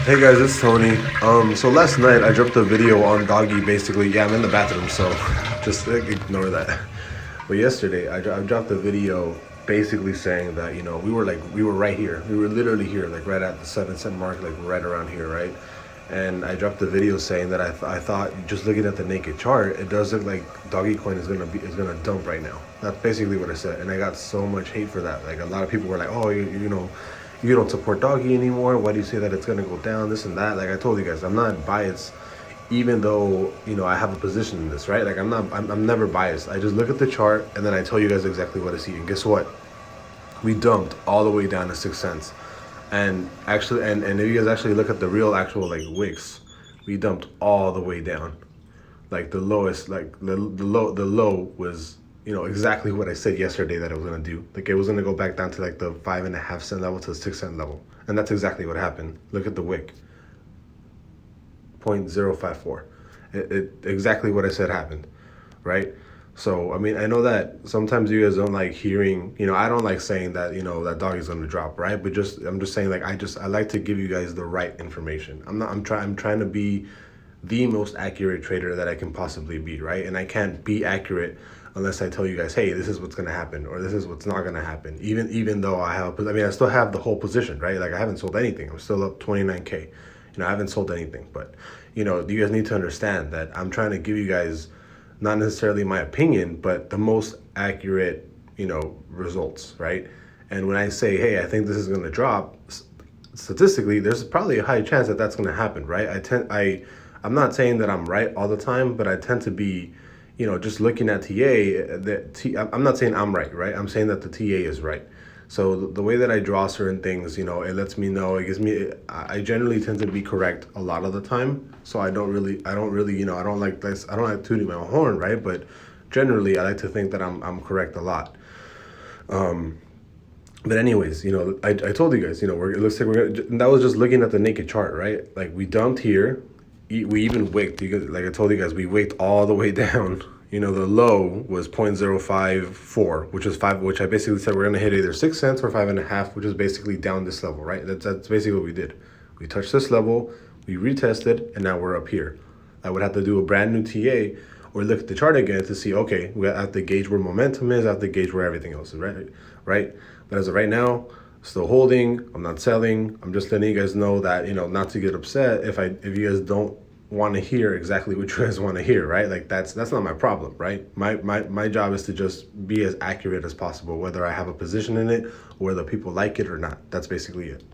Hey guys, it's Tony. So last night I dropped a video on Doggy. Basically, yeah, I'm in the bathroom, so just ignore that. But yesterday I dropped a video basically saying that we were right here, we were literally here, like right at the 7 cent mark, like right around here, right? And I dropped a video saying that I thought, just looking at the naked chart, it does look like DogeCoin is gonna dump right now. That's basically what I said, and I got so much hate for that. Like a lot of people were like, oh, you don't support Doggy anymore. Why do you say that it's gonna go down? This and that. Like I told you guys, I'm not biased, even though I have a position in this, right? Like I'm never biased. I just look at the chart and then I tell you guys exactly what I see. And guess what? We dumped all the way down to 6 cents. And actually, and if you guys actually look at the real actual like wicks, we dumped all the way down. Like the lowest, like the low was exactly what I said yesterday that I was gonna do. Like it was gonna go back down to like the 5.5 cent level to the 6 cent level, and that's exactly what happened. Look at the wick, 0.054. It exactly what I said happened, right? So I mean, I know that sometimes you guys don't like hearing, I don't like saying that, that dog is gonna drop, right? But I'm just saying, like, I like to give you guys the right information. I'm trying to be the most accurate trader that I can possibly be, right? And I can't be accurate unless I tell you guys, hey, this is what's gonna happen, or this is what's not gonna happen. Even though I still have the whole position, right? Like I haven't sold anything. I'm still up 29K. I haven't sold anything, but you guys need to understand that I'm trying to give you guys not necessarily my opinion, but the most accurate, results, right? And when I say, hey, I think this is going to drop, statistically, there's probably a high chance that that's going to happen, right? I'm not saying that I'm right all the time, but I tend to be, just looking at I'm not saying I'm right, right? I'm saying that the TA is right. So the way that I draw certain things, it lets me know. It gives me. I generally tend to be correct a lot of the time. So I don't really, I don't like this. I don't like tooting my own horn, right? But generally, I like to think that I'm correct a lot. But anyways, I told you guys, it looks like that was just looking at the naked chart, right? Like we dumped here, we even wicked. Like I told you guys, we wicked all the way down. The low was 0.054, which is five, which I basically said we're gonna hit either 6 cents or 5.5, which is basically down this level, right? That's basically what we did. We touched this level, we retested, and now we're up here. I would have to do a brand new TA or look at the chart again to see, okay, we have to gauge where momentum is, I have to gauge where everything else is, right? But as of right now, still holding, I'm not selling. I'm just letting you guys know that, not to get upset if you guys don't want to hear exactly what you guys want to hear, right? Like that's not my problem, right? My job is to just be as accurate as possible, whether I have a position in it or whether people like it or not. That's basically it.